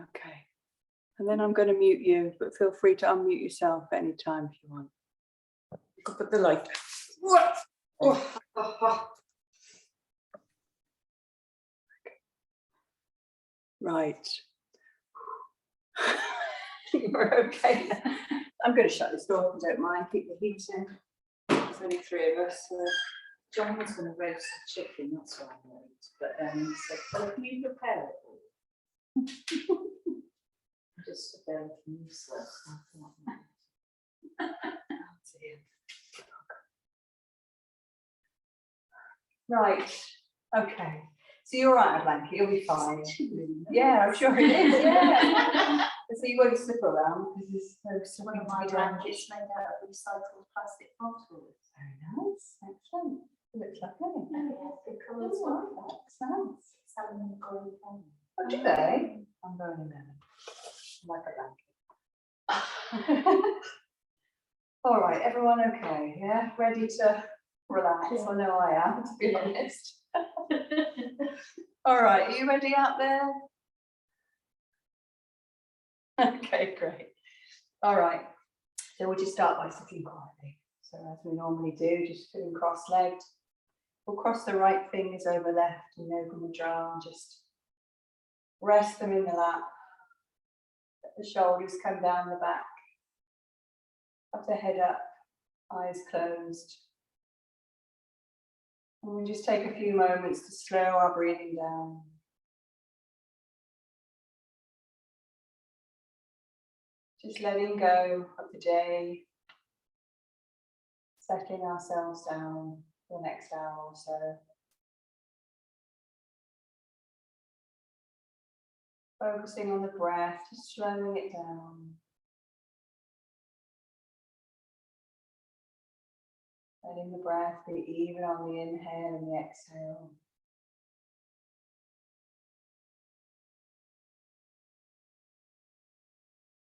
Okay. And then I'm going to mute you, but feel free to unmute yourself anytime if you want. You can put the light. Right. We're okay. I'm going to shut this door if you don't mind. Keep the heat in. There's only 3 of us. John was going to roast the chicken, that's what I wrote. But then he said, well, can you prepare it all? Just a bit useless. Oh, dear. Right. Okay. So you're right, Blanky, you'll be fine. Yeah, I'm sure it is. Yeah. So you won't slip around because there's no One of my blankets made out of recycled plastic bottles. Very nice. Excellent. It looks lovely. Yeah, good colour as well. That's nice. Salmon green. Oh, do they? I'm going in there. Like a blanket. All right, everyone okay? Yeah, ready to relax? Yeah. I know I am, to be honest. All right, are you ready out there? Okay, great. All right, so we'll just start by sitting quietly. So as we normally do, just sitting cross-legged. We'll cross the right fingers over left and Yoga Mudra and just rest them in the lap. Let the shoulders come down the back. Up the head up, eyes closed. And we just take a few moments to slow our breathing down. Just letting go of the day, settling ourselves down for the next hour or so. Focusing on the breath, just slowing it down. Letting the breath be even on the inhale and the exhale.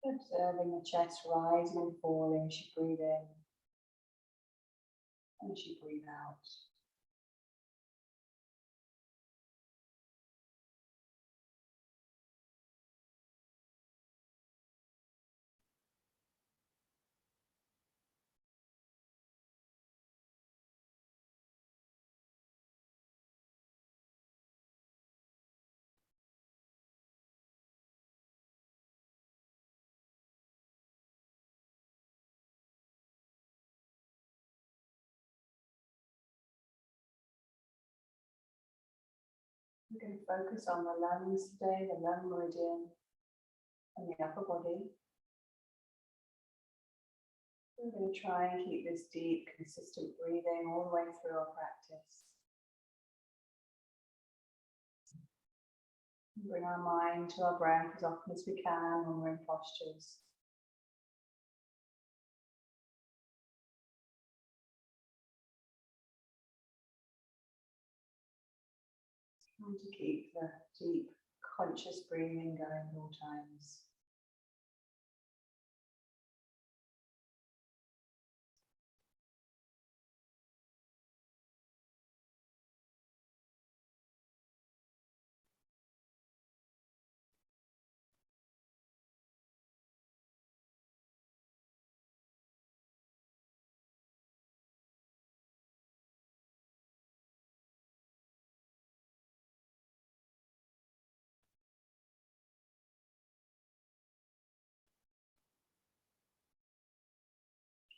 Observing the chest rising and falling as you breathe in and as you breathe out. We're going to focus on the lungs today, the lung meridian and the upper body. We're going to try and keep this deep, consistent breathing all the way through our practice. Bring our mind to our breath as often as we can when we're in postures. Trying to keep the deep, conscious breathing going at all times.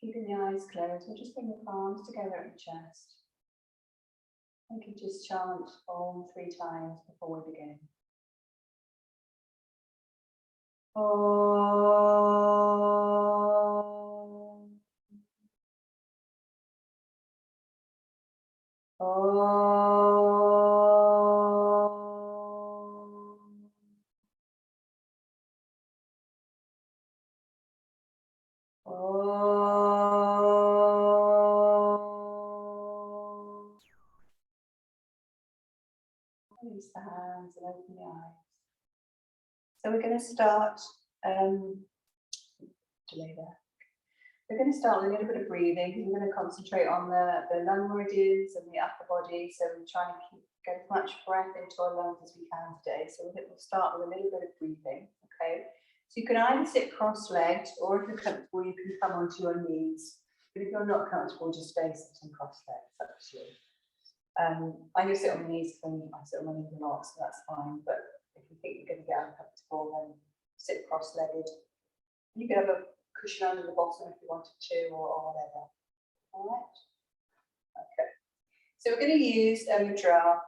Keeping the eyes closed, we'll just bring the palms together at the chest. We can just chant Om 3 times before we begin. Om. Om. Om. Release the hands and open the eyes. So we're going to start, delay there. We're going to start with a little bit of breathing. We're going to concentrate on the lung meridians and the upper body. So we're trying to get as much breath into our lungs as we can today. So we'll start with a little bit of breathing. Okay, so you can either sit cross-legged, or if you're comfortable, you can come onto your knees. But if you're not comfortable, just stay sitting cross-legged. It's up to you. I just sit on my knees because I sit on my knees a lot, so that's fine. But if you think you're going to get uncomfortable, then sit cross-legged. You can have a cushion under the bottom if you wanted to, or whatever. All right. Okay. So we're going to use a mudra,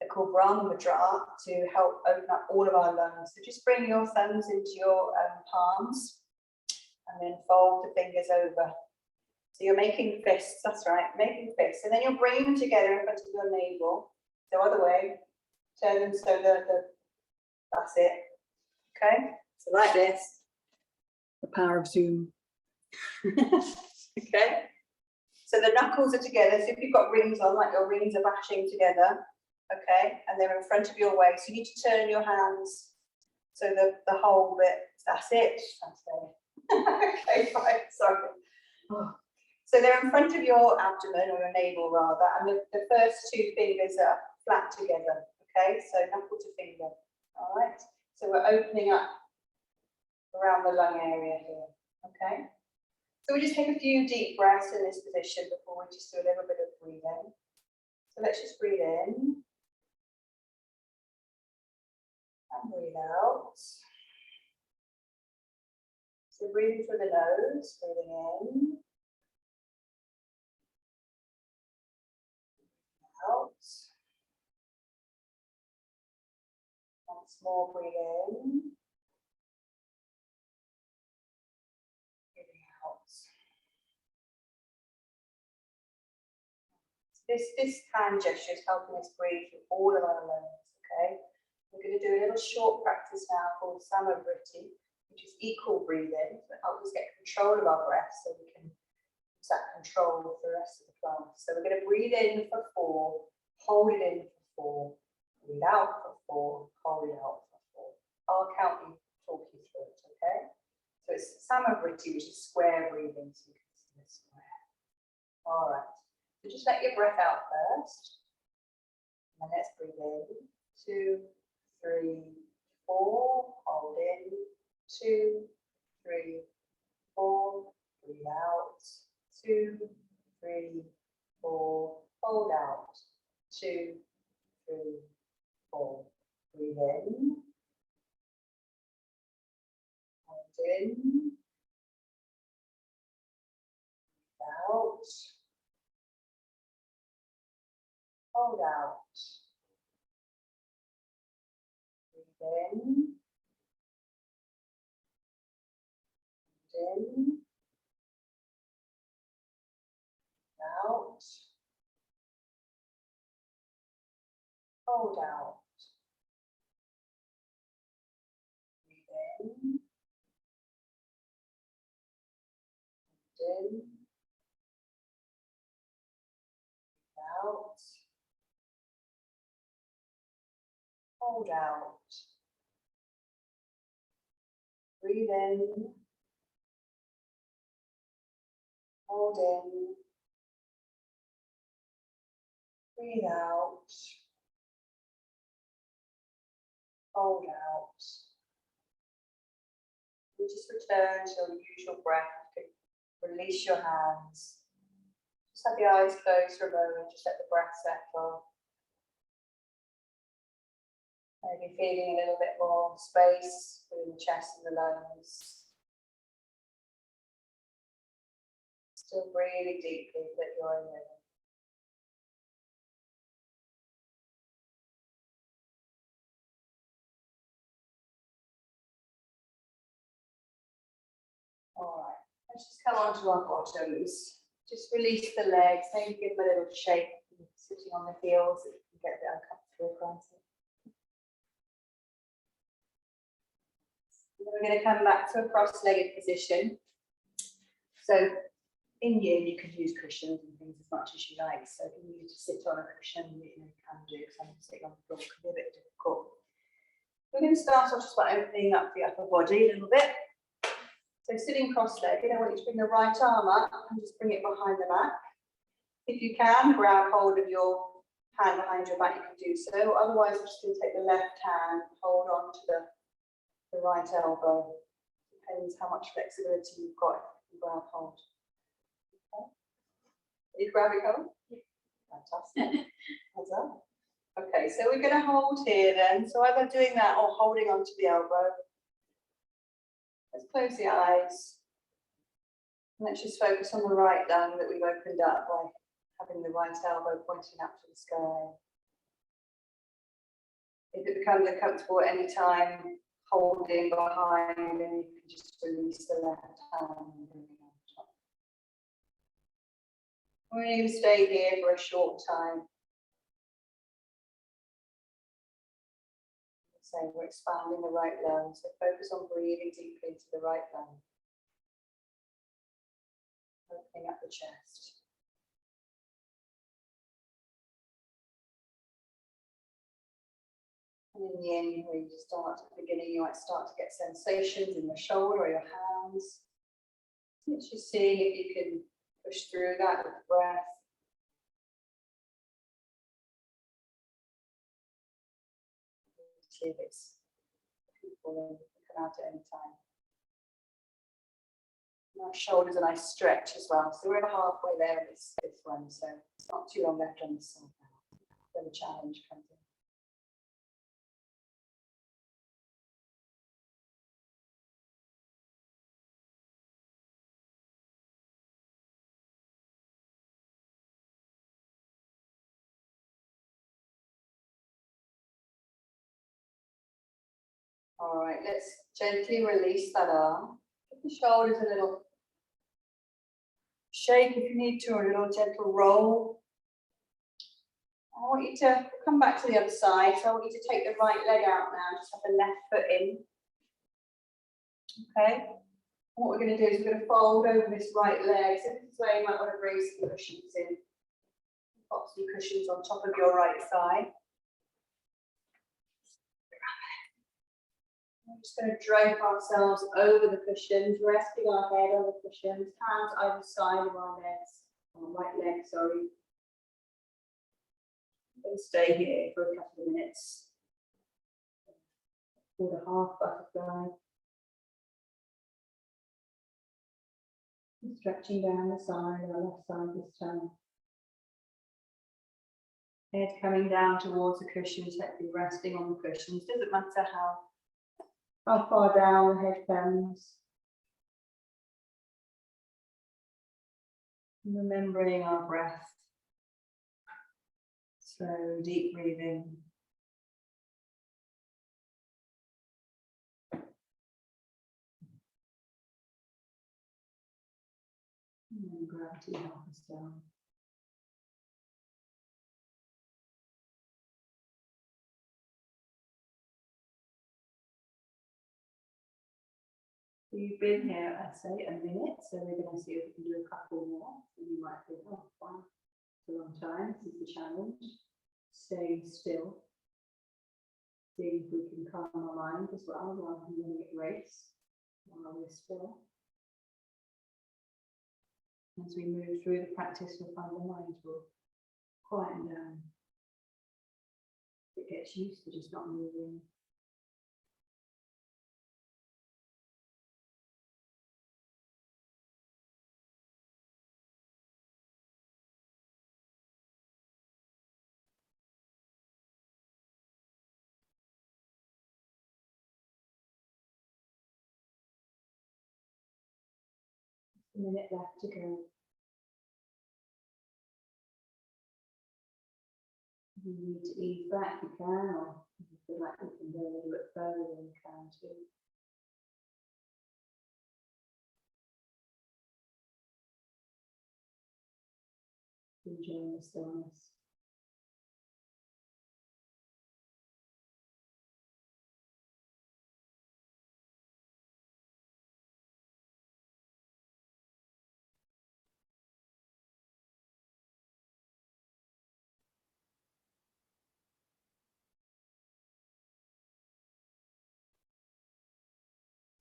they're called Brahma Mudra, to help open up all of our lungs. So just bring your thumbs into your palms and then fold the fingers over. So you're making fists, that's right, making fists. And then you'll bring them together in front of your navel. So other way, turn them so that's it. Okay, so like this. The power of Zoom. Okay, so the knuckles are together. So if you've got rings on, like your rings are bashing together, okay, and they're in front of your waist, you need to turn your hands so the whole bit, that's it. That's it. Okay, fine, sorry. So they're in front of your abdomen, or your navel rather, and the first two fingers are flat together, okay, so knuckle to finger, all right? So we're opening up around the lung area here, okay? So we just take a few deep breaths in this position before we just do a little bit of breathing. So let's just breathe in. And breathe out. So breathing through the nose, breathing in. Out. Once more, breathe in. Breathing out. This hand gesture is helping us breathe through all of our lungs, okay? We're going to do a little short practice now called Samavriti, which is equal breathing. So it helps us get control of our breath so we can use that control for the rest of the class. So we're going to breathe in for 4, hold it in for 4, breathe out for 4, hold it out for 4. I'll count you, talk you through it, okay? So it's Samavriti, which is square breathing, so you can see the square. All right. So just let your breath out first. And then let's breathe in. 2, 3, 4. Hold in. 2, 3, 4. Breathe out. 2, 3, 4. Hold out. 2, 3, 4. Breathe in. Hold in. Breathe out. Hold out. Breathe in. Hold in. Out. Hold out. Breathe in. Hold in. Out. Hold out. Breathe in. Hold in. Breathe out. Hold out. You just return to your usual breath. Release your hands. Just have the eyes closed for a moment. Just let the breath settle. Maybe feeling a little bit more space between the chest and the lungs. Still breathing deeply, but you're in rhythm. All right, let's just come onto our bottoms. Just release the legs, maybe give them a little shake, sitting on the heels, if you can get a bit uncomfortable, granted. Then we're going to come back to a cross-legged position. So in here, you could use cushions and things as much as you like. So if you needed to sit on a cushion, you can do, because I'm sitting on the floor, it can be a bit difficult. We're going to start off just by opening up the upper body a little bit. So sitting cross-legged, I want you to bring the right arm up and just bring it behind the back. If you can, grab hold of your hand behind your back, you can do so. Otherwise, I'm just going to take the left hand, hold on to the the right elbow. Depends how much flexibility you've got in grab hold. Okay. Are you grabbing hold? Fantastic. Well done. Okay, so we're going to hold here then. So either doing that or holding onto the elbow. Let's close the eyes. And let's just focus on the right lung that we've opened up by having the right elbow pointing up to the sky. If it becomes uncomfortable at any time, holding behind, then you can just release the left hand and bring it on top. We're going to stay here for a short time. So we're expanding the right lung, so focus on breathing deeply into the right lung. Opening up the chest. And in the end, where you start at the beginning, you might start to get sensations in your shoulder or your hands. It's just seeing if you can push through that with the breath. See if it's people that come out at any time. And our shoulders a nice stretch as well. So we're halfway there in this one, so it's not too long left on this side now. Where the challenge comes in. All right, let's gently release that arm. Give the shoulders a little shake if you need to, or a little gentle roll. I want you to come back to the other side. So I want you to take the right leg out now. Just have the left foot in. Okay. And what we're going to do is we're going to fold over this right leg. So this is where you might want to bring some cushions in. Pop some cushions on top of your right thigh. We're just going to drape ourselves over the cushions, resting our head on the cushions, hands either side of our legs, our right leg, sorry. We'll stay here for a couple of minutes. For the half butterfly. And stretching down the side, our left side this time. Head coming down towards the cushions, let be resting on the cushions. Doesn't matter how far down the head comes. Remembering our breath. Slow, deep breathing. And then gravity help us down. We've been here, I'd say, a minute, so we're going to see if we can do a couple more. And you might think, oh, wow, it's a long time. This is the challenge. Staying still. Seeing if we can calm our mind as well rather than letting it race while we're still. As we move through the practice, we'll find the mind will quieten down. It gets used to just not moving. A minute left to go. If you need to ease back, you can, or if you feel like you can go a little bit further, then you can too. Enjoying the stillness.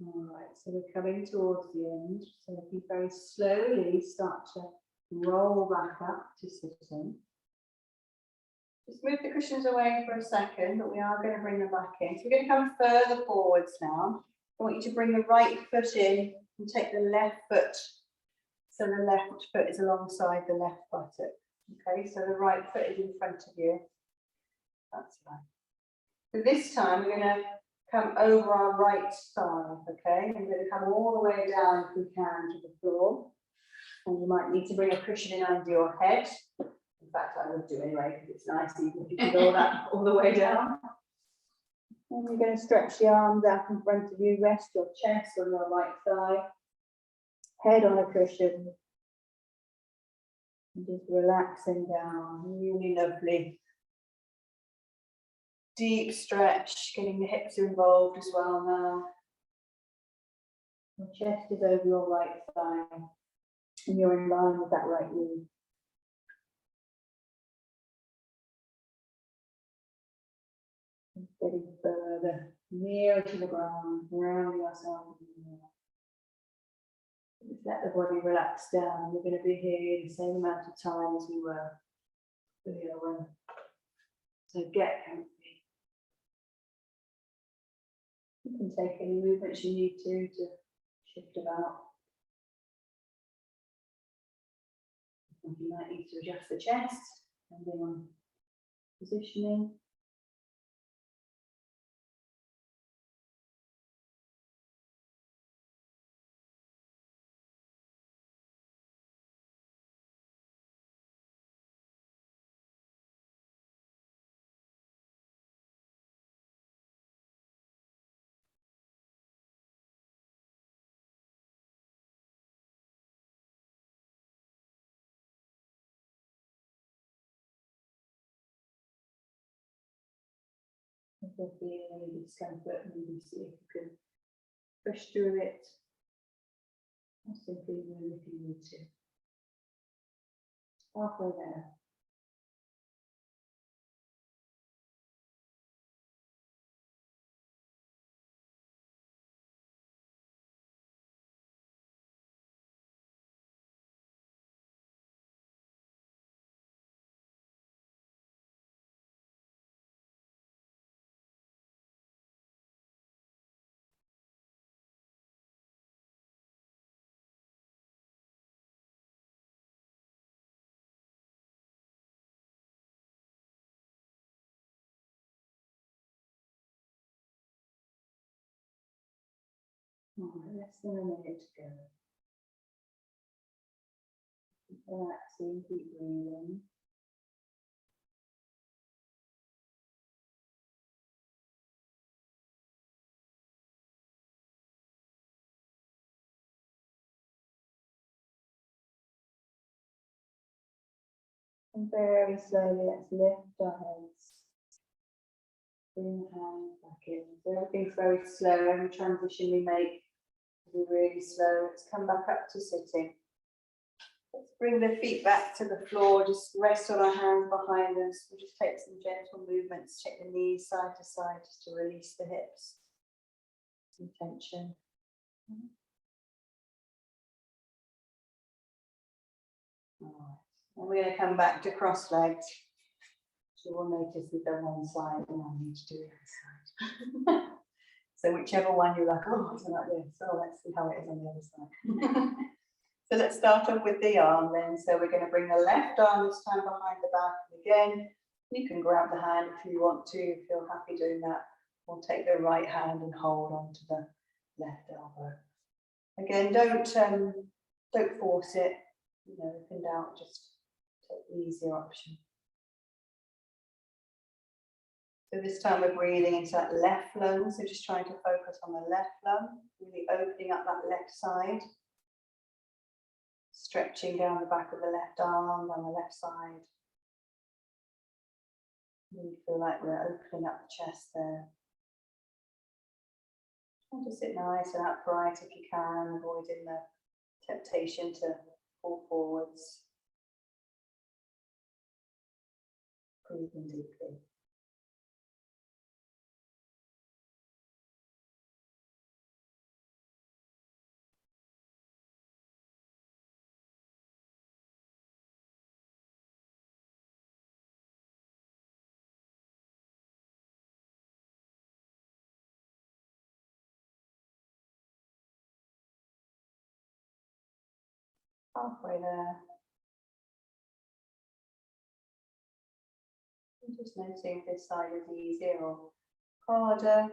All right, so we're coming towards the end. So if you very slowly start to roll back up to sitting. Just move the cushions away for a second, but we are going to bring them back in. So we're going to come further forwards now. I want you to bring the right foot in and take the left foot. So the left foot is alongside the left buttock. Okay, so the right foot is in front of you. That's right. So this time we're going to come over our right side, okay? I'm going to come all the way down if we can to the floor. And you might need to bring a cushion in under your head. In fact, I would do anyway, because it's nice even if you can go that all the way down. And you're going to stretch the arms out in front of you, rest your chest on your right thigh, head on a cushion. And just relaxing down, really lovely. Deep stretch, getting the hips involved as well now. Your chest is over your right thigh, and you're in line with that right knee. And getting further, nearer to the ground, rounding yourself. Just let the body relax down. We're going to be here the same amount of time as we were earlier. So get comfy. You can take any movements you need to shift about. You might need to adjust the chest, depending on positioning. If you're feeling any discomfort, maybe see if you can push through it. Or simply move if you need to. Halfway there. Less than a minute to go. Keep relaxing, keep breathing. And very slowly, let's lift our heads. Bring the hands back in. So everything's very slow. Every transition we make will be really slow. Let's come back up to sitting. Let's bring the feet back to the floor. Just rest on our hands behind us. We'll just take some gentle movements. Take the knees side to side just to release the hips. Some tension. All right. And we're going to come back to cross-legged. So we'll notice we've done one side and now we need to do the other side. So whichever one you're like, oh, I don't like this. So let's see how it is on the other side. So let's start off with the arm then. So we're going to bring the left arm this time behind the back. And again, you can grab the hand if you want to, if you're happy doing that. Or take the right hand and hold onto the left elbow. Again, don't force it. You know, if in doubt, just take the easier option. So this time we're breathing into that left lung. So just trying to focus on the left lung, really opening up that left side. Stretching down the back of the left arm, down the left side. Really feel like we're opening up the chest there. Try to sit nice and upright if you can, avoiding the temptation to fall forwards. Breathing deeply. Halfway there. And just noticing if this side is easier or harder,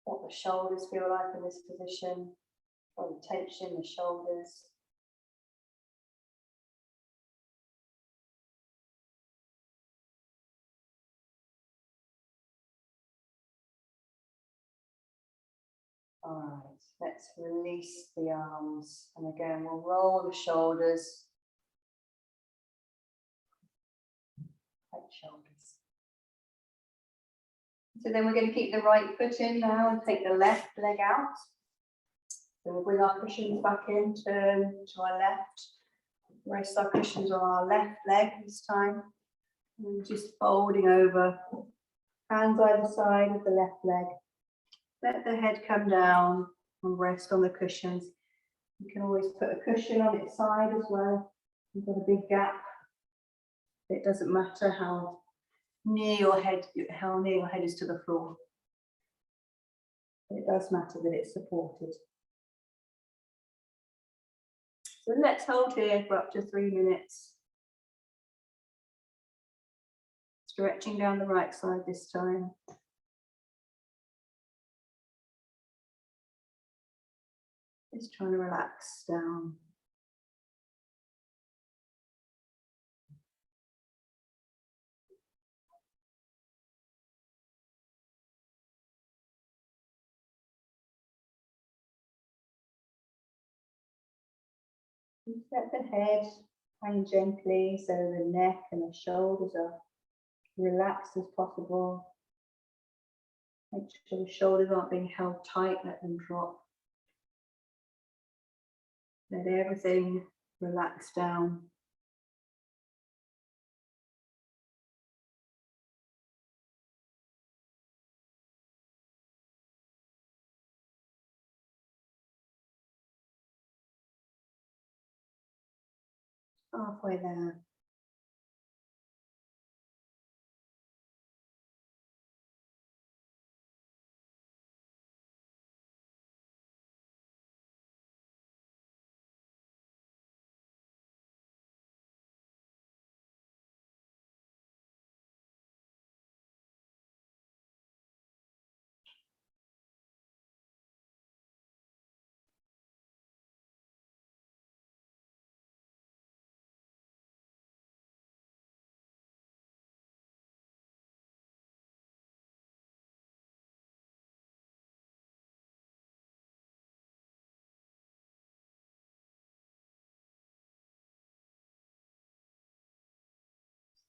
what the shoulders feel like in this position, or the tension in the shoulders. All right, let's release the arms. And again, we'll roll the shoulders. Tight shoulders. So then we're going to keep the right foot in now and take the left leg out. So we'll bring our cushions back in, turn to our left. Rest our cushions on our left leg this time. And just folding over, hands either side of the left leg. Let the head come down and rest on the cushions. You can always put a cushion on its side as well. You've got a big gap. It doesn't matter how near your head is to the floor. It does matter that it's supported. So let's hold here for up to 3 minutes. Stretching down the right side this time. Just trying to relax down. Let the head hang gently so the neck and the shoulders are relaxed as possible. Make sure the shoulders aren't being held tight, let them drop. Let everything relax down. Halfway there.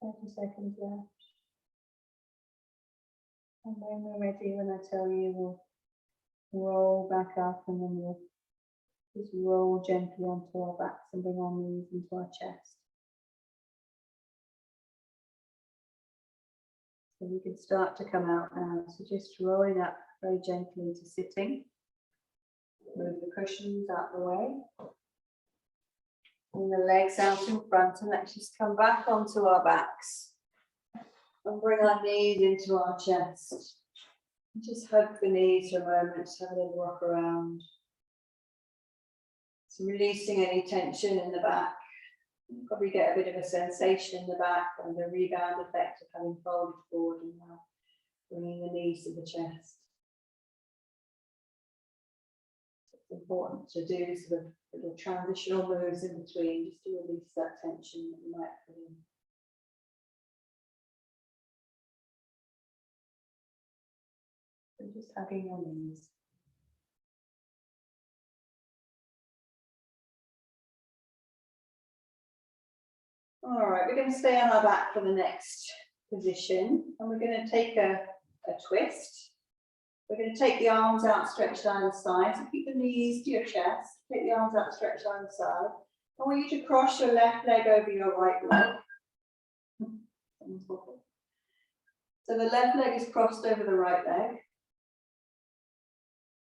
Thirty seconds left. And when we're ready, when I tell you, we'll roll back up and then we'll just roll gently onto our backs and bring our knees into our chest. So we can start to come out now. So just rolling up very gently to sitting. Move the cushions out the way. Bring the legs out in front and let's just come back onto our backs. And bring our knees into our chest. And just hug the knees for a moment, just have a little rock around. So releasing any tension in the back. You probably get a bit of a sensation in the back and the rebound effect of having folded forward and now bringing the knees to the chest. It's important to do sort of little transitional moves in between just to release that tension that you might put in. So just hugging your knees. All right, we're going to stay on our back for the next position and we're going to take a twist. We're going to take the arms outstretched either side. So keep the knees to your chest. Take the arms outstretched either side. I want you to cross your left leg over your right leg. So the left leg is crossed over the right leg.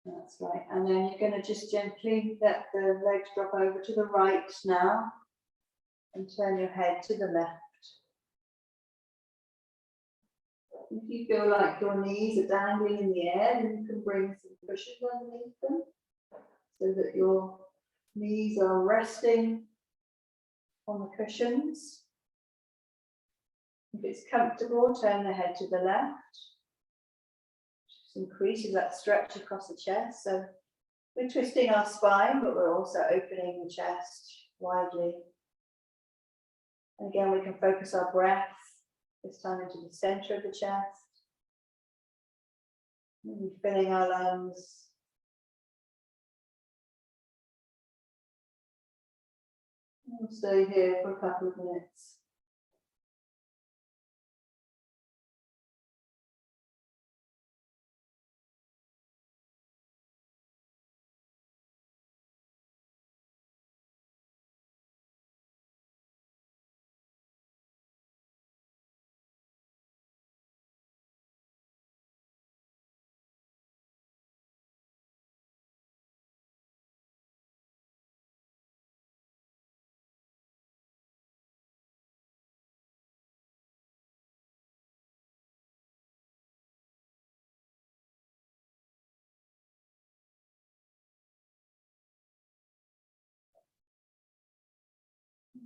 That's right. And then you're going to just gently let the legs drop over to the right now. And turn your head to the left. If you feel like your knees are dangling in the air, then you can bring some cushions underneath them so that your knees are resting on the cushions. If it's comfortable, turn the head to the left. Just increases that stretch across the chest. So we're twisting our spine, but we're also opening the chest widely. And again, we can focus our breath, this time into the center of the chest. Maybe filling our lungs. We'll stay here for a couple of minutes.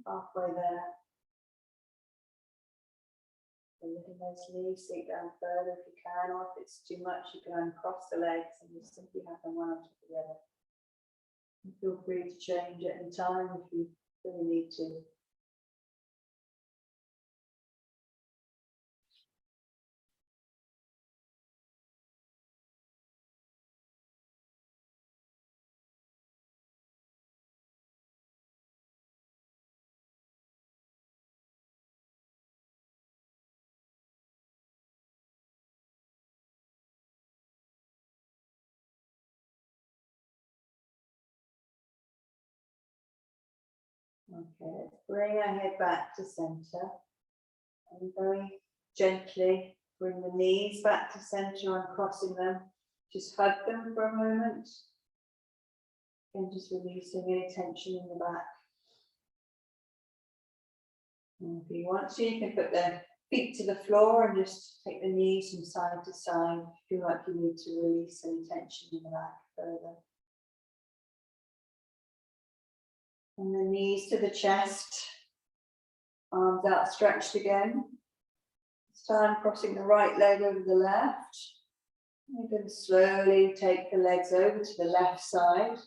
Halfway there. And letting those knees sink down further if you can, or if it's too much, you can uncross the legs and just simply have them one on top of the other. And feel free to change at any time if you really need to. Okay, let's bring our head back to center and very gently bring the knees back to center, uncrossing them. Just hug them for a moment and just releasing any tension in the back. And if you want to, you can put the feet to the floor and just take the knees from side to side if you feel like you need to release any tension in the back further. And the knees to the chest, arms outstretched again. This time crossing the right leg over the left. You're going to slowly take the legs over to the left side.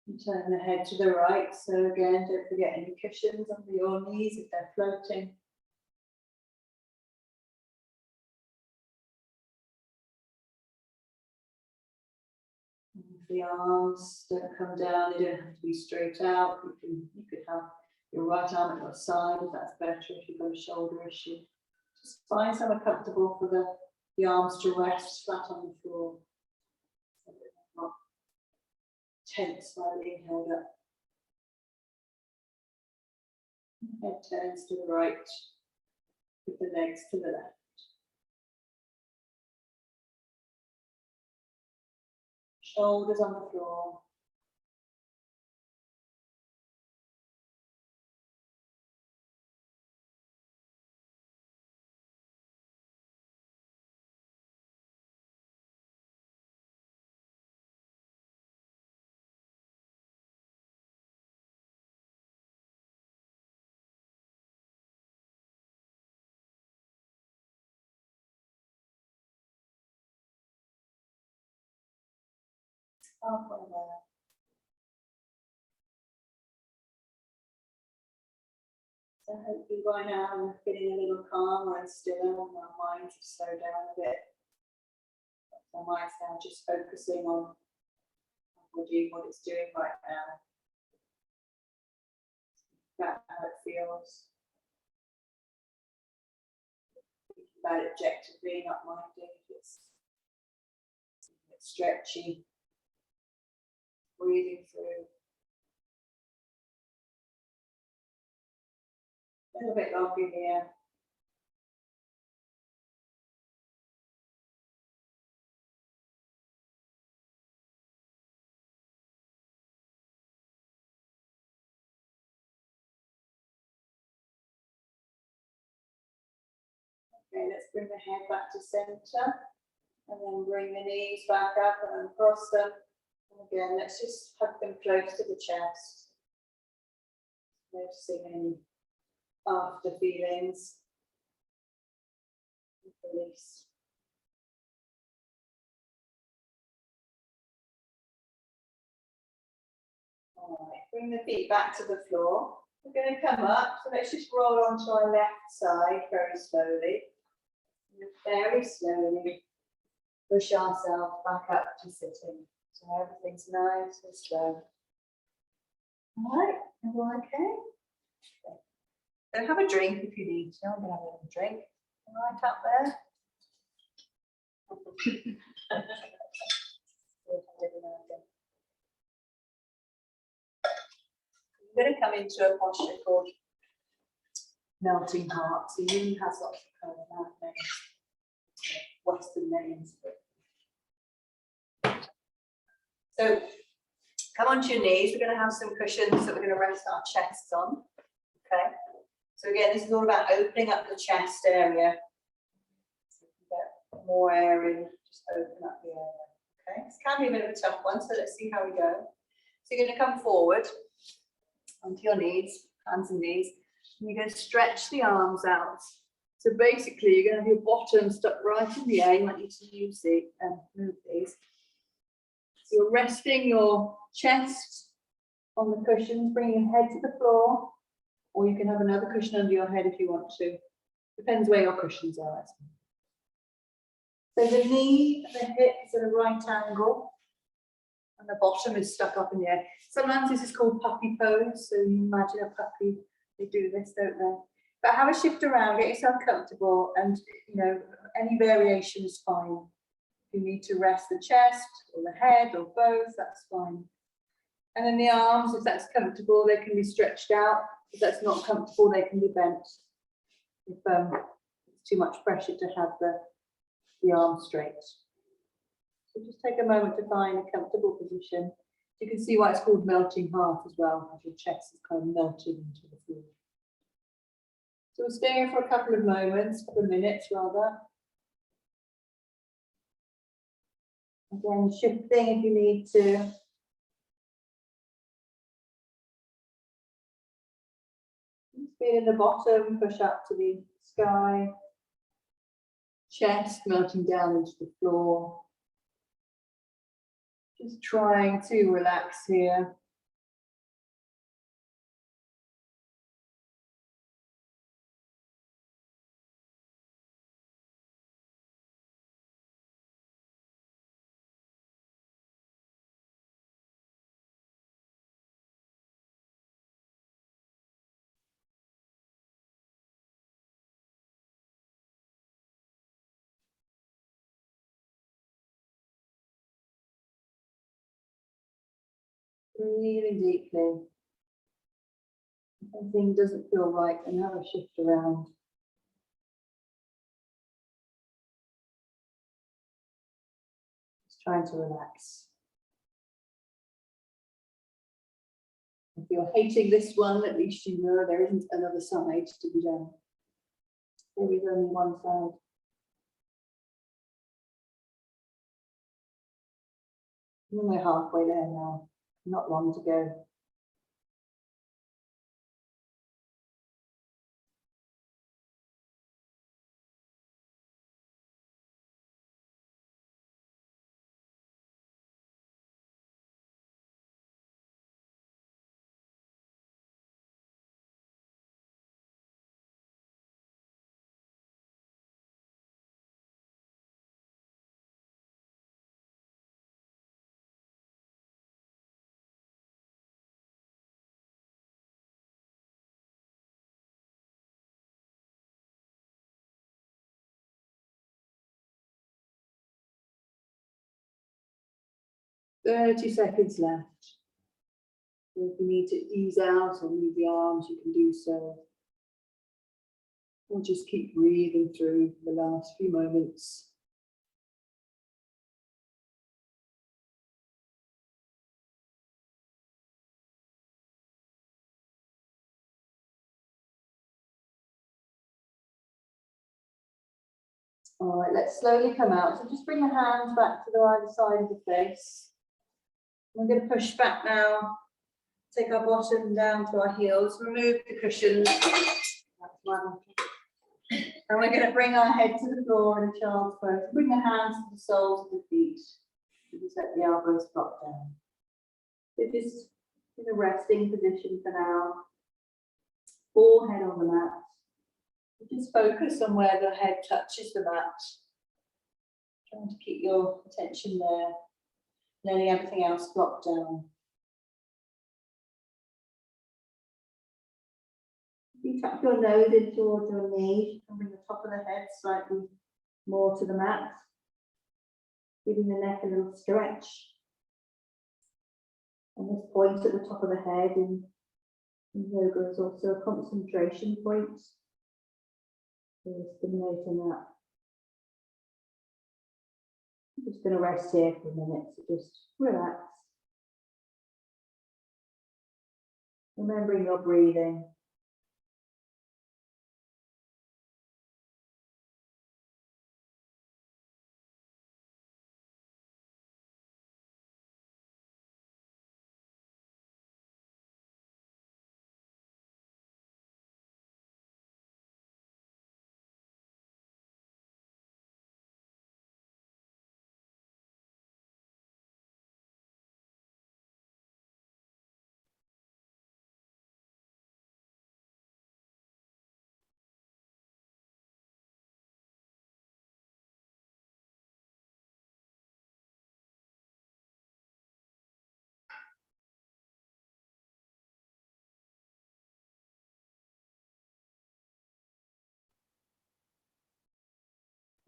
And turn the head to the right. So again, don't forget any cushions under your knees if they're floating. If the arms don't come down, they don't have to be straight out. You could have your right arm at your side if that's better, if you've got a shoulder issue. Just find somewhere comfortable for the arms to rest flat on the floor. So they're not tense by being held up. Head turns to the right, with the legs to the left. Shoulders on the floor. Halfway there. So hopefully by now we're feeling a little calmer and stiller, and our minds have slowed down a bit. Our minds now just focusing on our body, what it's doing right now. About how it feels. Thinking about it objectively, not minding if it's stretchy. Breathing through. A little bit longer here. Okay, let's bring the head back to center and then bring the knees back up and uncross them. And again, let's just hug them close to the chest. Noticing any after feelings. Release. All right, bring the feet back to the floor. We're going to come up, so let's just roll onto our left side very slowly. Very slowly push ourselves back up to sitting. So everything's nice and slow. All right, everyone okay? So have a drink if you need to. I'm going to have a little drink. Right up there. We're going to come into a posture called melting heart. So Yun has lots of kind of names, Western names. So come onto your knees. We're going to have some cushions that we're going to rest our chests on. Okay. So again, this is all about opening up the chest area. So you can get more air in, just open up the area. Okay. This can be a bit of a tough one, so let's see how we go. So you're going to come forward onto your knees, hands and knees, and you're going to stretch the arms out. So basically, you're going to have your bottom stuck right in the air. You might need to use it and move these. So you're resting your chest on the cushions, bringing your head to the floor, or you can have another cushion under your head if you want to. Depends where your cushions are. So the knee and the hip is at a right angle, and the bottom is stuck up in the air. Sometimes this is called puppy pose. So you imagine a puppy, they do this, don't they? But have a shift around, get yourself comfortable, and you know, any variation is fine. If you need to rest the chest or the head or both, that's fine. And then the arms, if that's comfortable, they can be stretched out. If that's not comfortable, they can be bent. If it's too much pressure to have the arms straight. So just take a moment to find a comfortable position. You can see why it's called melting heart as well, as your chest is kind of melted into the floor. So we'll stay here for a couple of moments, couple of minutes rather. Again, shifting if you need to. Feel in the bottom, push up to the sky. Chest melting down into the floor. Just trying to relax here. Breathing deeply. If something doesn't feel right, then have a shift around. Just trying to relax. If you're hating this one, at least you know there isn't another side to be done. There is only one side. And we're halfway there now. Not long to go. "30 seconds left. So if you need to ease out or move the arms, you can do so. Or just keep breathing through the last few moments. All right, let's slowly come out. So just bring your hands back to the either side of the face. We're going to push back now Take our bottom down to our heels, remove the cushions. That's one. And we're going to bring our head to the floor in a child's pose. Bring the hands to the soles of the feet. Just let the elbows drop down. So just in a resting position for now. Forehead on the mat. Just focus on where the head touches the mat. Trying to keep your attention there. Letting everything else drop down. You tuck your nose in towards your knees and bring the top of the head slightly more to the mat. Giving the neck a little stretch. And this point at the top of the head in yoga is also a concentration point. So we're stimulating that. I'm just going to rest here for a minute, so just relax. Remembering your breathing.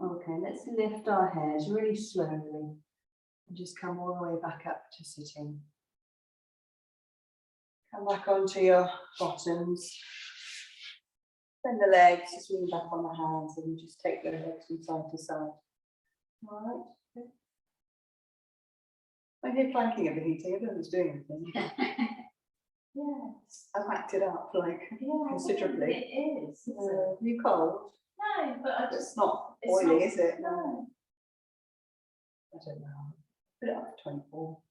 Okay, let's lift our heads really slowly and just come all the way back up to sitting. Come back onto your bottoms. Bend the legs, just lean back on the hands and just take the legs from side to side. All right. I hear clanking of the heating, everyone's doing anything. Yes. I've backed it up like Yeah, considerably. it is. You cold? No, but I It's just. not It's oily, not- is it? No. I don't know. Put it up to 24.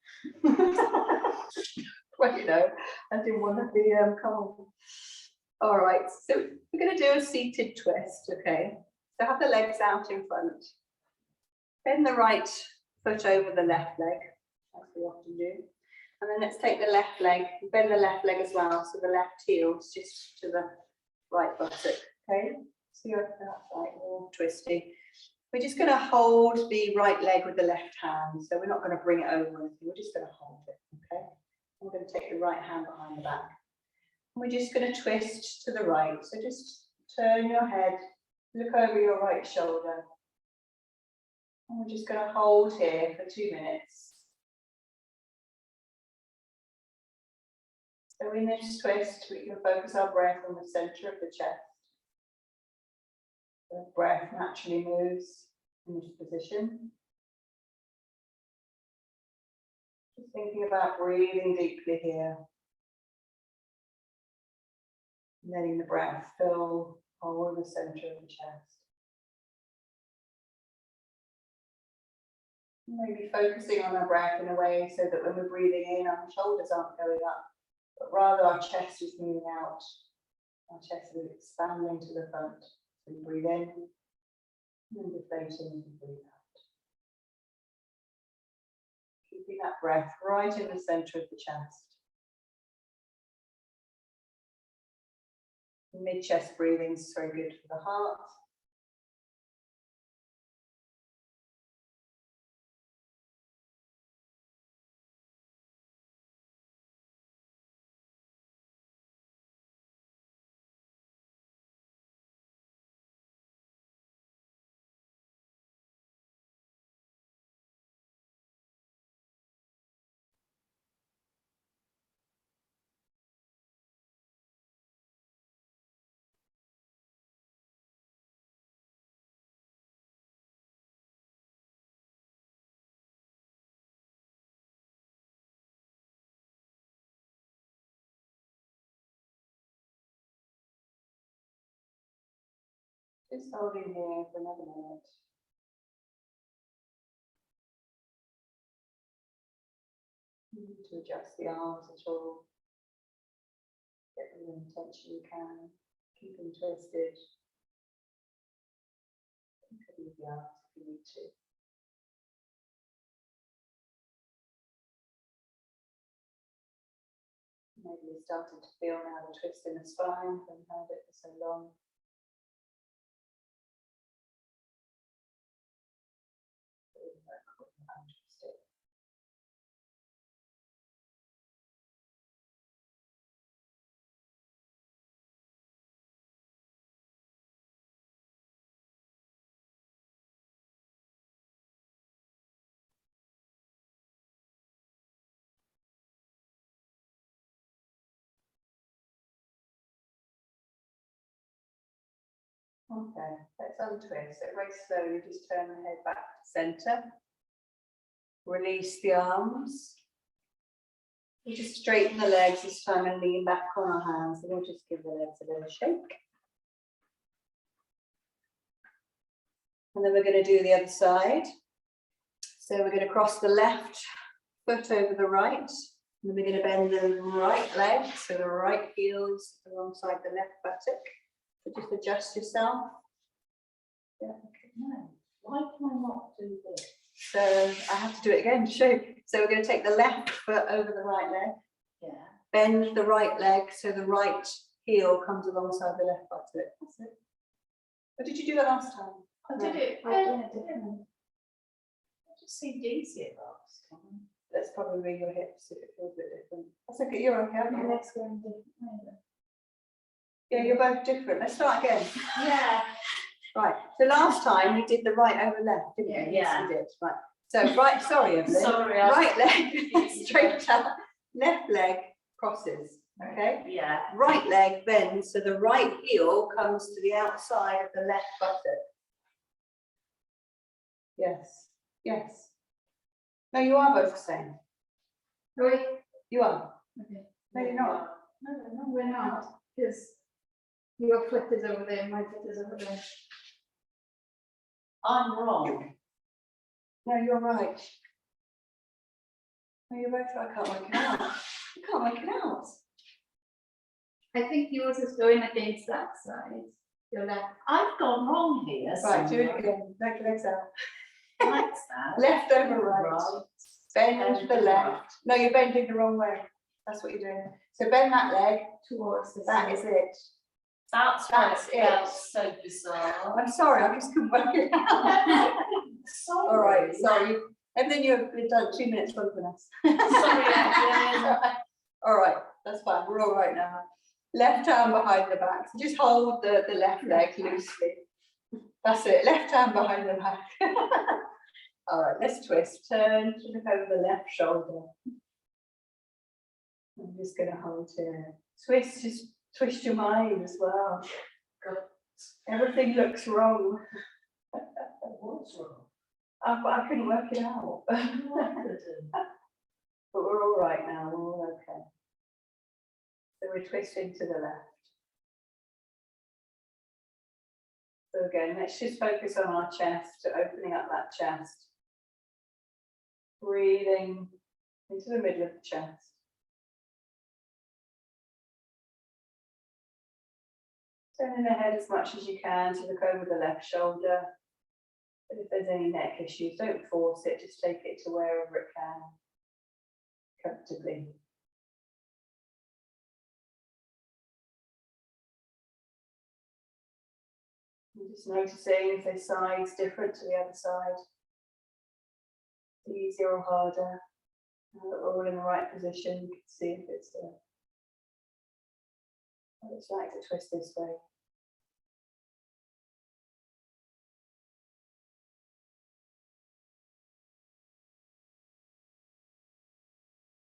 Well, you know, I didn't want to be cold. All right, so we're going to do a seated twist, okay? So have the legs out in front. Bend the right foot over the left leg, as we often do. And then let's take the left leg, bend the left leg as well, so the left heel is just to the right buttock, okay? So you're that's right, all twisty. We're just going to hold the right leg with the left hand, so we're not going to bring it over or anything, we're just going to hold it, okay? We're going to take the right hand behind the back. And we're just going to twist to the right, so just turn your head, look over your right shoulder. And we're just going to hold here for 2 minutes. So in this twist, we can focus our breath on the center of the chest. The breath naturally moves in this position. Just thinking about breathing deeply here. Letting the breath fill all the center of the chest. Maybe focusing on our breath in a way so that when we're breathing in, our shoulders aren't going up, but rather our chest is moving out. Our chest is expanding to the front. So we breathe in, and then deflating and breathe out. Keeping that breath right in the center of the chest. Mid-chest breathing is very good for the heart. Just holding here for another minute. You need to adjust the arms at all. Get the more tension you can. Keep them twisted. You could move the arms if you need to. Maybe you're starting to feel now the twist in the spine, haven't held it for so long. Okay, let's untwist. So very slowly, just turn the head back to centre. Release the arms. We'll just straighten the legs this time and lean back on our hands, and we'll just give the legs a little shake. And then we're going to do the other side. So we're going to cross the left foot over the right, and then we're going to bend the right leg, so the right heel is alongside the left buttock. So just adjust yourself. Yeah, okay. No, why can I not do this? So I have to do it again to show you. So we're going to take the left foot over the right leg, Yeah. bend the right leg so the right heel comes alongside the left buttock. That's it. Or did you do it last time? I did it. No. I did it. It just seemed easier last time. Let's probably move your hips if it feels a bit different. That's okay, you're okay. aren't My you? legs going different way. Yeah, you're both different. Let's start again. Yeah. Right. So last time we did the right over left, didn't we? Yeah. Yes, we did. Right. So right, sorry, Evelyn. Sorry. Right leg straight up, left leg crosses. Okay. Yeah. Right leg bends so the right heel comes to the outside of the left buttock. Yes. Yes. No, you are both the same. Right. You are. Okay. No, you're not. No, we're not. Because your foot is over there, my foot is over there. I'm wrong. No, you're right. No, you're both right. I can't work it out. I can't work it out. I think yours is going against that side. Your left. I've gone wrong here. Right, do it again. Leg legs out. Like that. Left over right. Bend Bend the to left. right. No, you're bending the wrong way. That's what you're doing. So bend that leg. Towards the That is it. That's That's it. so bizarre. I'm sorry, I just couldn't work it out. Sorry. All right, sorry. And then you've done 2 minutes longer than us. Sorry, Evelyn. All right, that's fine. We're all right now. Left arm behind the back. So just hold the left leg loosely. That's it. Left arm behind the back. All right, let's twist. Turn to look over the left shoulder. I'm just going to hold here. Twist, just twist your mind as well. Everything looks wrong. What's wrong? I couldn't work it out. But we're all right now. We're all okay. So we're twisting to the left. So again, let's just focus on our chest, opening up that chest. Breathing into the middle of the chest. Turning the head as much as you can to look over the left shoulder. But if there's any neck issues, don't force it, just take it to wherever it can, comfortably. And just noticing if there's sides different to the other side. Easier or harder. Now that we're all in the right position, you can see if it's what it's like to twist this way.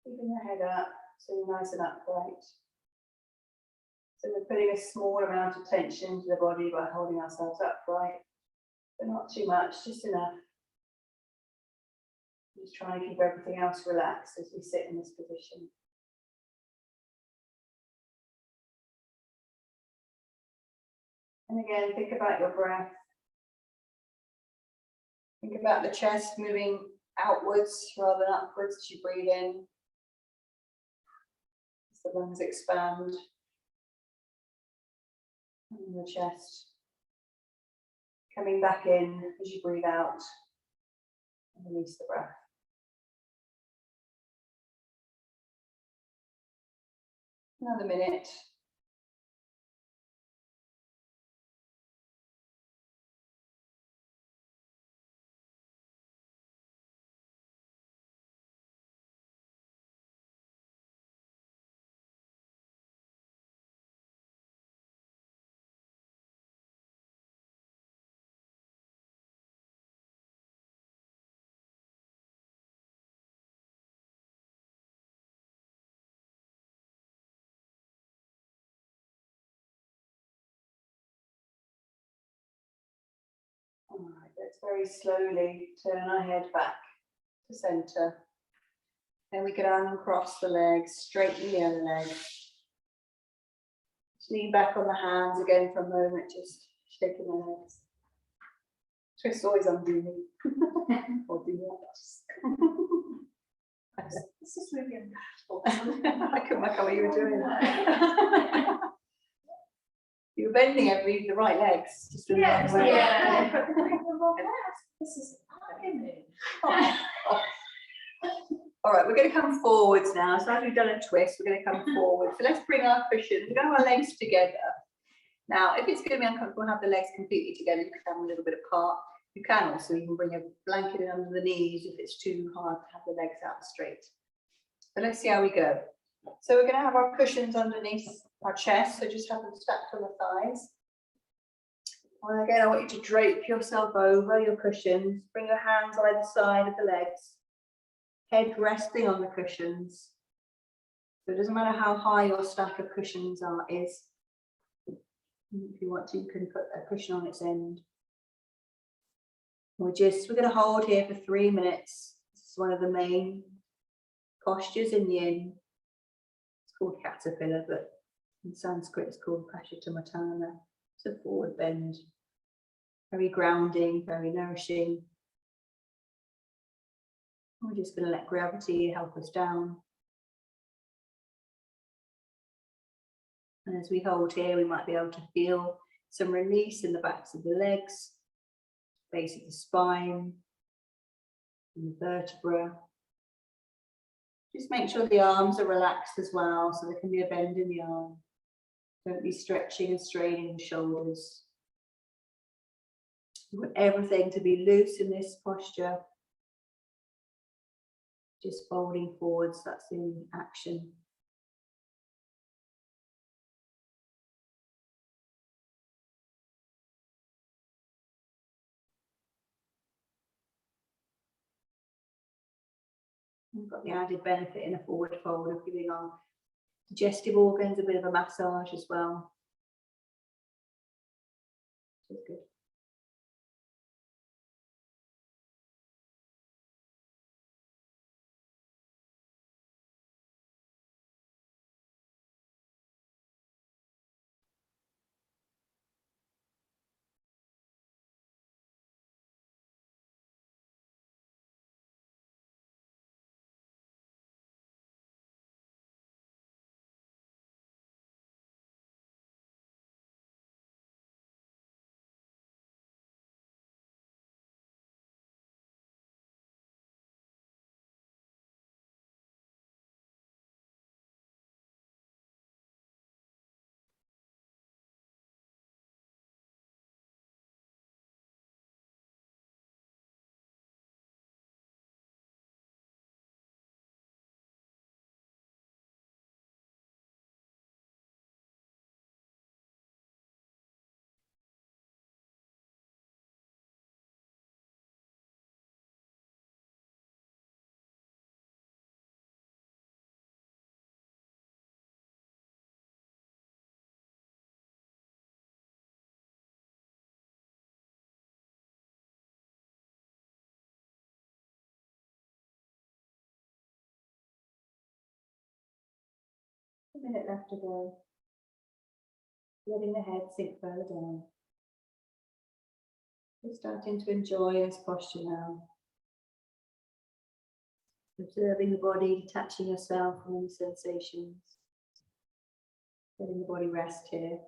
Keeping the head up, so you're nice and upright. So we're putting a small amount of tension into the body by holding ourselves upright, but not too much, just enough. Just trying to keep everything else relaxed as we sit in this position. And again, think about your breath. Think about the chest moving outwards rather than upwards as you breathe in. As the lungs expand. And the chest. Coming back in as you breathe out. And release the breath. Another minute. All right, let's very slowly turn our head back to center. Then we can uncross the legs, straighten the other leg. Just lean back on the hands again for a moment, just shaking the legs. Twist always undo me. Or do that. This is really unusual. I couldn't work out what you were doing. You were bending the right legs. Just in the Yes, wrong way. yeah. This is agony. All right, we're going to come forwards now. So as we've done a twist, we're going to come forward. So let's bring our cushions, we're going to have our legs together. Now, if it's going to be uncomfortable, have the legs completely together, you can have them a little bit apart. You can also even bring a blanket in under the knees if it's too hard to have the legs out straight. So let's see how we go. So we're going to have our cushions underneath our chest, so just have them stacked on the thighs. And again, I want you to drape yourself over your cushions, bring your hands either side of the legs, head resting on the cushions. So it doesn't matter how high your stack of cushions is. If you want to, you can put a cushion on its end. We're going to hold here for 3 minutes. This is one of the main postures in yin. It's called caterpillar, but in Sanskrit it's called Paschimottanasana. It's a forward bend. Very grounding, very nourishing. We're just going to let gravity help us down. And as we hold here, we might be able to feel some release in the backs of the legs, base of the spine, and the vertebra. Just make sure the arms are relaxed as well, so there can be a bend in the arm. Don't be stretching and straining the shoulders. You want everything to be loose in this posture. Just folding forwards, that's the action. We've got the added benefit in a forward fold of giving our digestive organs a bit of a massage as well. Which is good. A minute left to go. Letting the head sink further down. Just starting to enjoy this posture now. Observing the body, detaching yourself from any sensations. Letting the body rest here.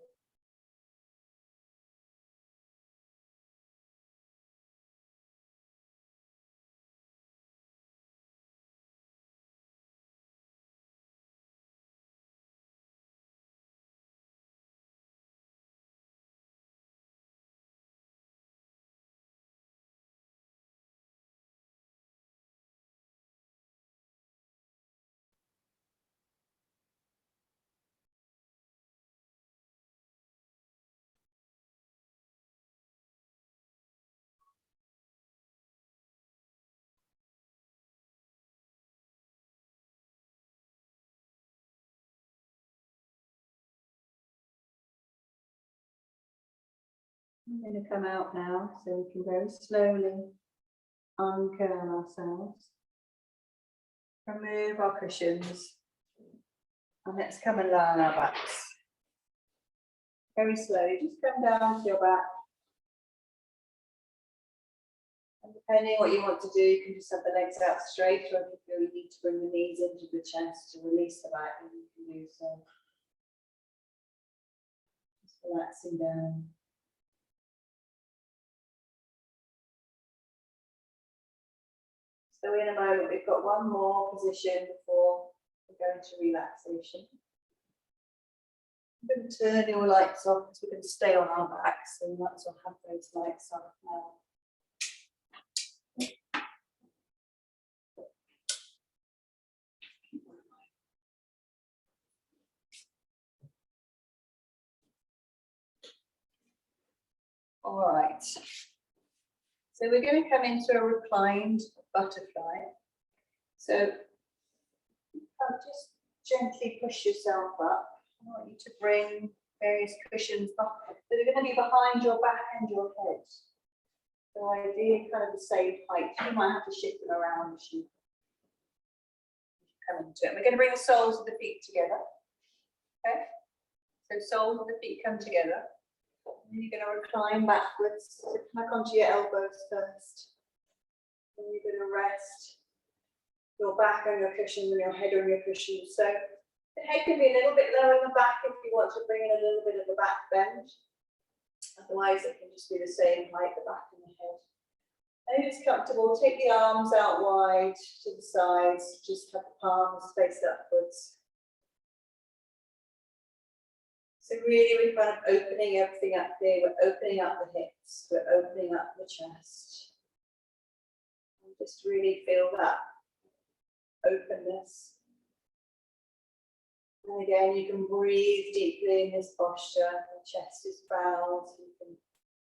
I'm going to come out now so we can very slowly uncurl ourselves. Remove our cushions. And let's come and lie on our backs. Very slowly, just come down to your back. And depending what you want to do, you can just have the legs out straight, or if you feel you need to bring the knees into the chest to release the back, then you can do so. Just relaxing down. So in a moment, we've got one more position before we go into relaxation. I'm going to turn your lights off because we're going to stay on our backs, and that's what have those lights off now. All right. So we're going to come into a reclined butterfly. So just gently push yourself up. I want you to bring various cushions that are going to be behind your back and your head. So ideally kind of the same height. You might have to shift them around as you come into it. We're going to bring the soles of the feet together. Okay? So soles of the feet come together. And you're going to recline backwards. So back onto your elbows first. And you're going to rest your back on your cushions and your head on your cushions. So the head can be a little bit lower than the back if you want to bring in a little bit of the back bend. Otherwise, it can just be the same height, the back and the head. And if it's comfortable, take the arms out wide to the sides. Just have the palms faced upwards. So really, we're kind of opening everything up here. We're opening up the hips. We're opening up the chest. And just really feel that openness. And again, you can breathe deeply in this posture. The chest is bowed. So you can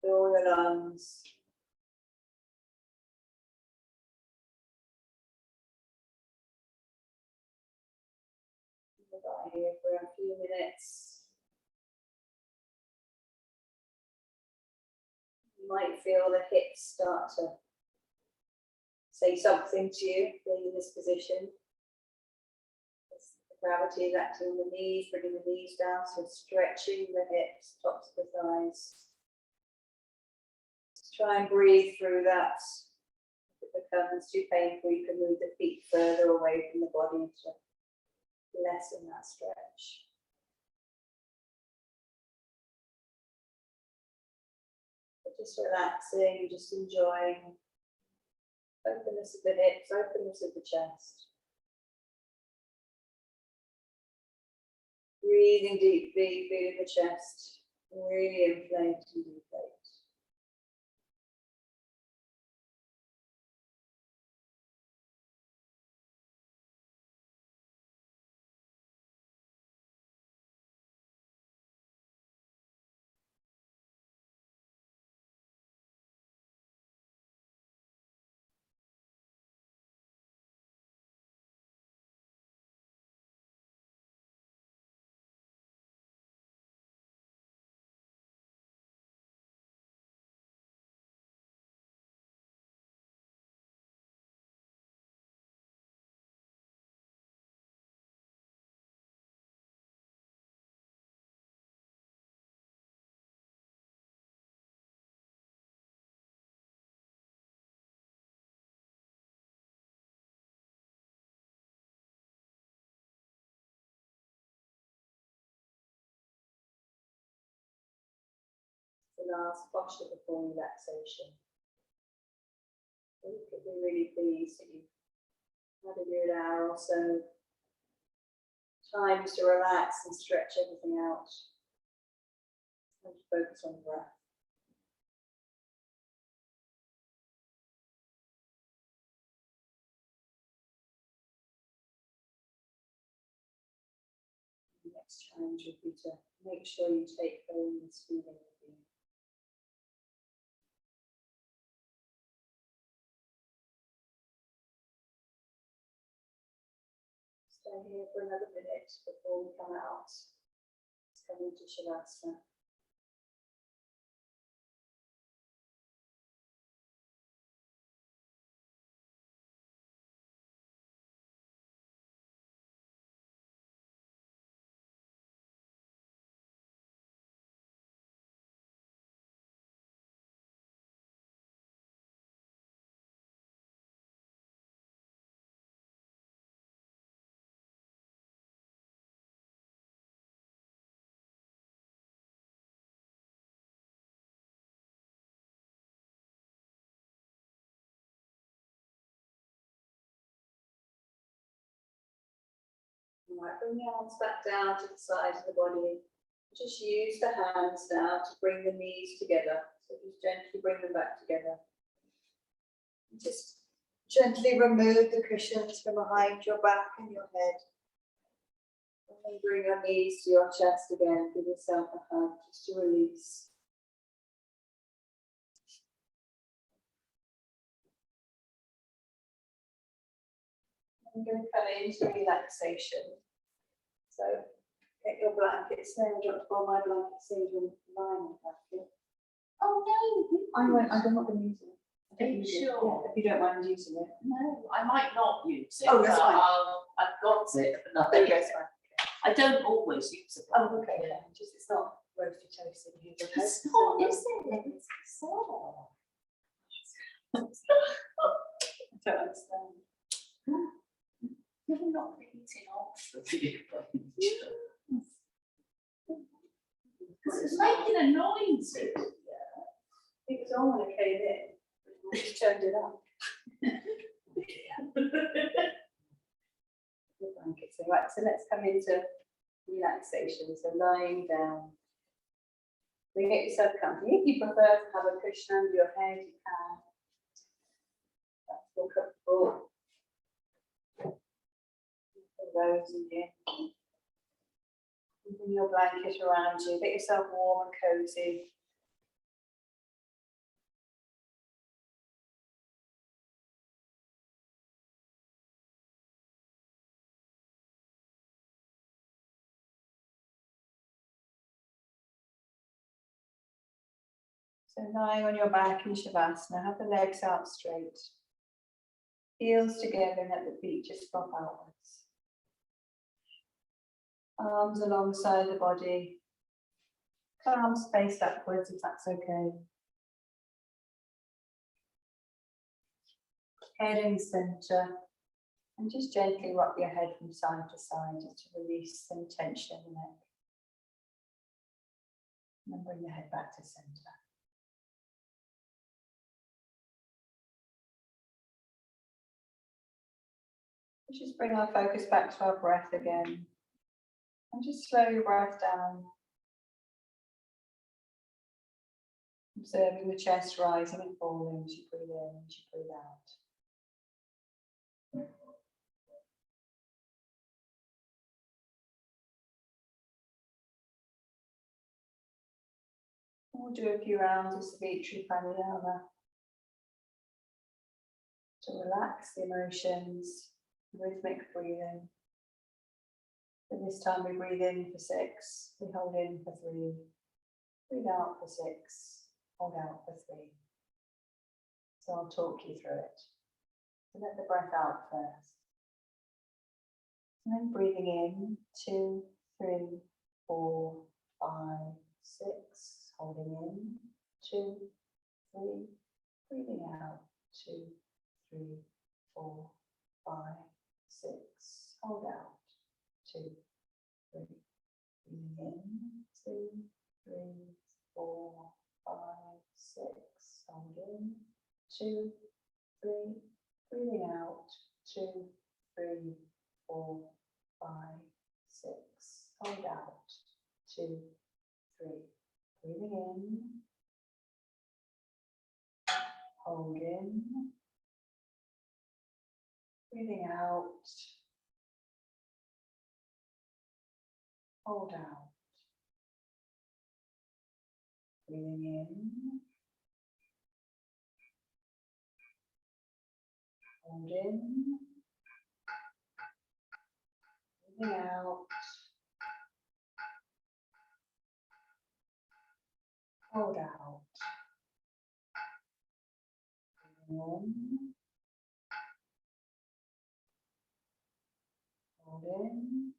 fill your lungs. We're here for a few minutes. You might feel the hips start to say something to you being in this position. The gravity is acting on the knees, bringing the knees down, so stretching the hips, tops of the thighs. Just try and breathe through that. If it becomes too painful, you can move the feet further away from the body to lessen that stretch. Just relaxing, just enjoying openness of the hips, openness of the chest. Breathing deeply, feeling the chest really inflate and deflate. The last posture before relaxation. You could be really pleased that you've had a good hour or so time just to relax and stretch everything out and focus on the breath. The next challenge would be to make sure you take home this feeling with you. Stay here for another minute before we come out. Let's come into Shavasana. Right, bring your arms back down to the sides of the body. Just use the hands now to bring the knees together. So just gently bring them back together. Just gently remove the cushions from behind your back and your head. And then bring your knees to your chest again. Give yourself a hug just to release. I'm going to come into relaxation. So get your blankets there. I don't pull my blankets in and lie on the blanket. Oh, no. I'm not going to use it. I don't Are you use it. sure? Yeah, if you don't mind using it. No, I might not use it. Oh, that's but fine. I've got it. but There nothing. you go, it's fine. I don't always use it. Oh, okay, yeah. Just it's not roasted toast in here. but It's it's, not, is it? It's so. I don't understand. You're not eating off the video. It's making a noise. It was on when I came in. We just turned it up. The blankets. Right, so let's come into relaxation. So lying down. Then get yourself comfy. If you prefer to have a cushion under your head, you can. That's more comfortable. Those in here. Bring your blanket around you. Get yourself warm and cozy. So lying on your back in Shavasana, have the legs out straight. Heels together and let the feet just drop outwards. Arms alongside the body. Arms face upwards if that's okay. Head in center. And just gently rock your head from side to side just to release some tension in the neck. And then bring the head back to center. Let's just bring our focus back to our breath again. And just slow your breath down. Observing the chest rising and falling as you breathe in, as you breathe out. We'll do a few rounds of Savitri Pranayama to relax the emotions, rhythmic breathing. And this time we breathe in for 6, we hold in for 3, breathe out for 6, hold out for 3. So I'll talk you through it. So let the breath out first. And then breathing in, 2, 3, 4, 5, 6. Holding in, 2, 3, breathing out, 2, 3, 4, 5, 6. Hold out, 2, 3. Breathing in, 2, 3, 4, 5, 6. Hold in, 2, 3. Breathing out, 2, 3, 4, 5, 6. Hold out, 2, 3. Breathing in, hold in, breathing out, hold out, breathing in, hold in, breathing out, hold out, breathing in, hold in,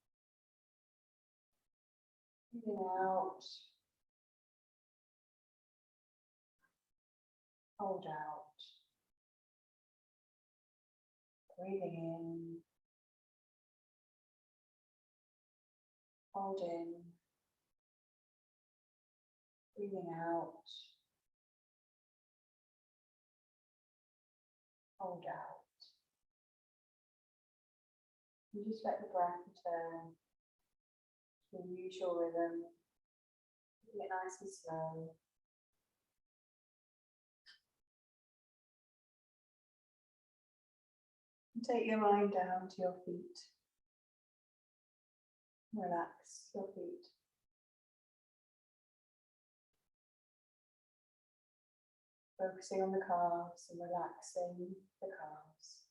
breathing out, hold out, breathing in, hold in, breathing out, hold out, And just let the breath return to the usual rhythm. Keep it nice and slow. And take your mind down to your feet. Relax your feet. Focusing on the calves and relaxing the calves.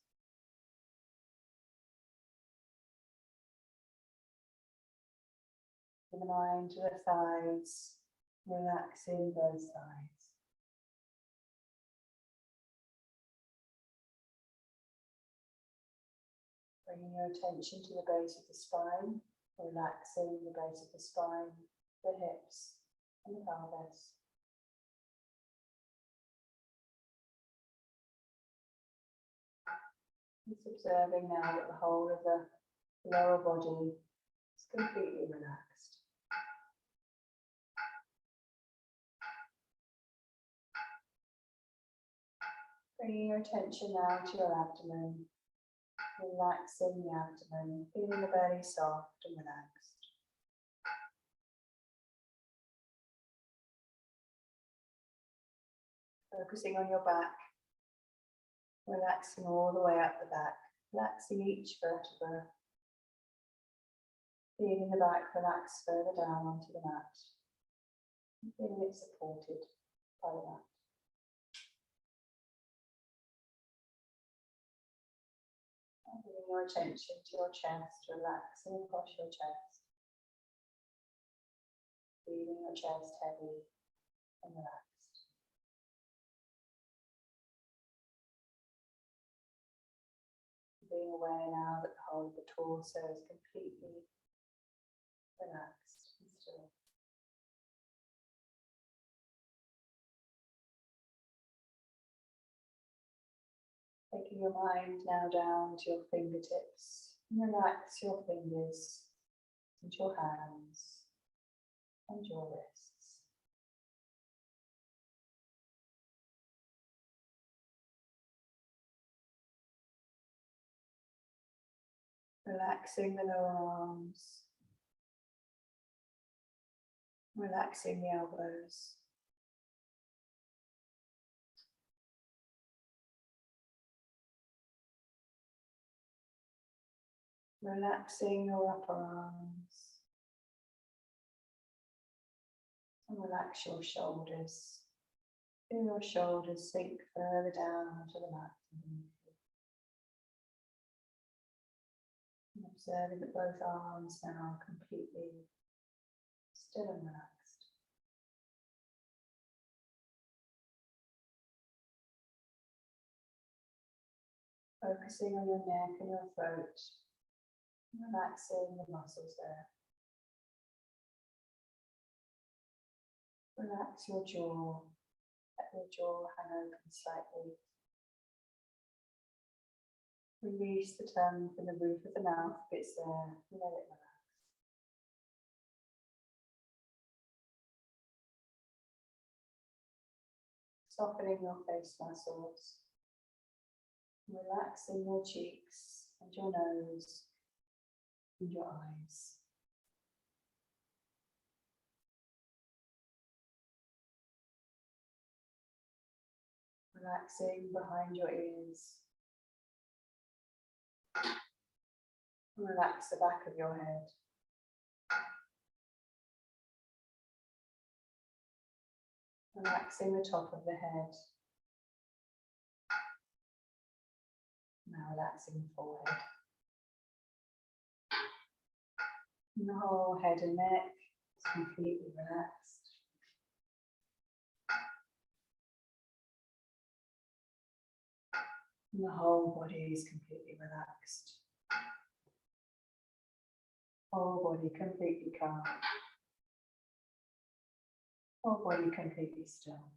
Bring the mind to the thighs, relaxing both thighs. Bringing your attention to the base of the spine, relaxing the base of the spine, the hips and the pelvis. Just observing now that the whole of the lower body is completely relaxed. Bringing your attention now to your abdomen, relaxing the abdomen, feeling the belly soft and relaxed. Focusing on your back, relaxing all the way up the back, relaxing each vertebra. Feeling the back relax further down onto the mat. Feeling it supported by the mat. And bringing your attention to your chest, relaxing across your chest. Feeling your chest heavy and relaxed. Being aware now that the whole of the torso is completely relaxed and still. Taking your mind now down to your fingertips. Relax your fingers and your hands and your wrists. Relaxing the lower arms. Relaxing the elbows. Relaxing your upper arms. And relax your shoulders. Feel your shoulders sink further down onto the mat. And observing that both arms now are completely still and relaxed. Focusing on your neck and your throat. Relaxing the muscles there. Relax your jaw. Let your jaw hang open slightly. Release the tongue from the roof of the mouth if it's there. Let it relax. Softening your face muscles. Relaxing your cheeks and your nose and your eyes. Relaxing behind your ears. Relax the back of your head. Relaxing the top of the head. Now relaxing the forehead. And the whole head and neck is completely relaxed. And the whole body is completely relaxed. Whole body completely calm. Whole body completely still.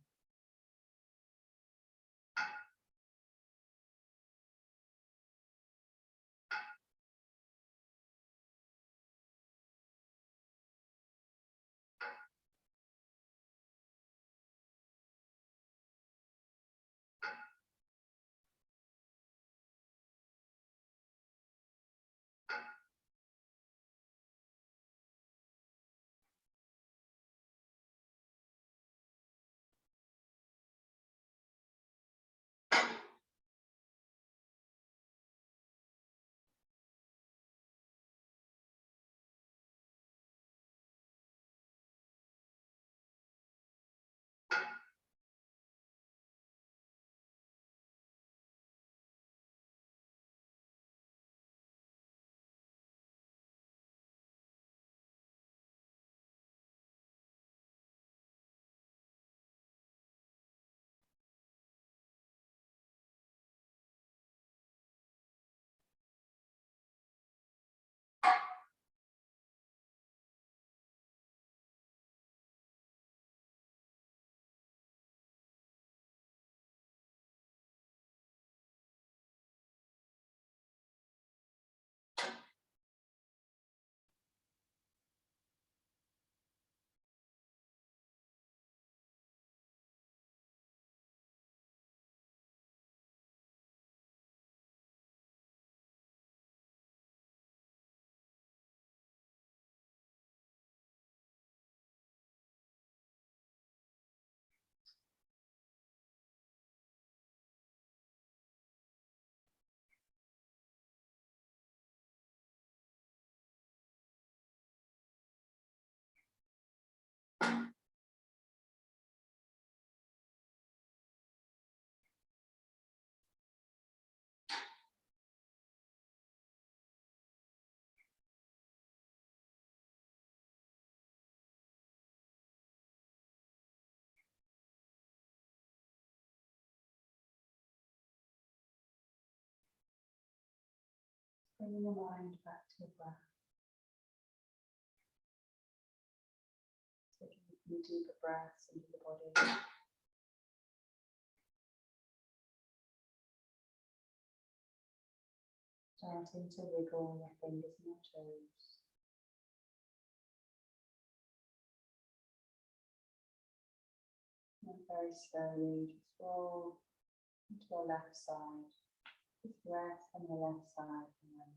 Bringing the mind back to the breath. Taking deeper breaths into the body. Starting to wiggle your fingers and your toes. And very slowly just roll into the left side. Just rest on the left side and then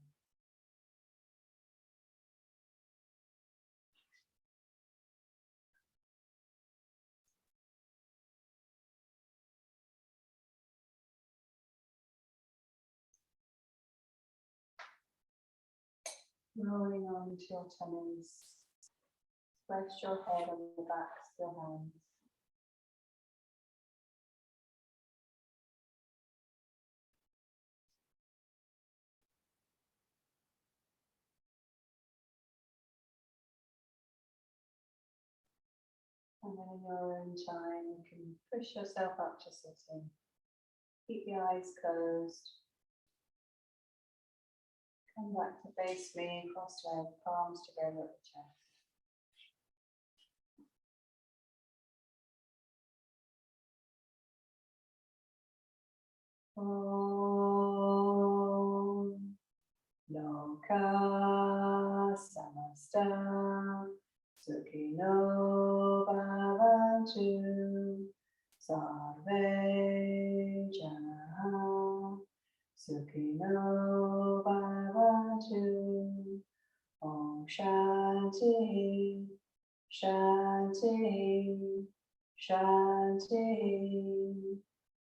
rolling on to your tummies. Rest your head on the backs of your hands. And then in your own time, you can push yourself up to sitting. Keep the eyes closed. Come back to face me, cross-legged, palms together at the chest. Om Loka Samasta Sukhino Bhavantu Sarve Janaha Sukhino Bhavantu Om Shanti Shanti Shanti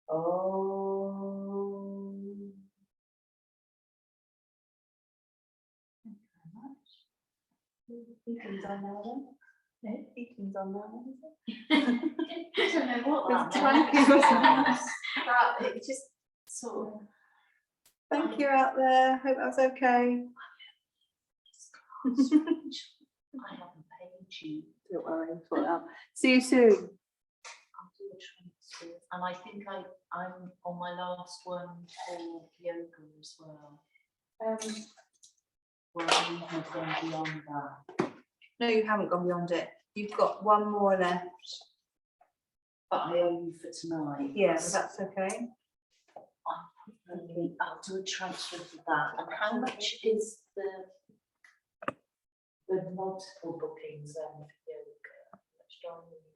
Om. Thank you very much. Eating's on now then? Eating's on now then, is it? I don't know what that It's meant. twanky, wasn't it? But it just sort of. Thank you out there. Hope that was okay. I haven't paid you. Don't worry, we'll sort it out. See you soon. I'll do a transfer. And I think I'm on my last one for yoga as well. Well, we have gone beyond that. No, you haven't gone beyond it. You've got one more left. But I owe you for tonight. Yeah, but that's okay. I'll do a transfer for that. And how much is the multiple bookings then for yoga? How much do I need?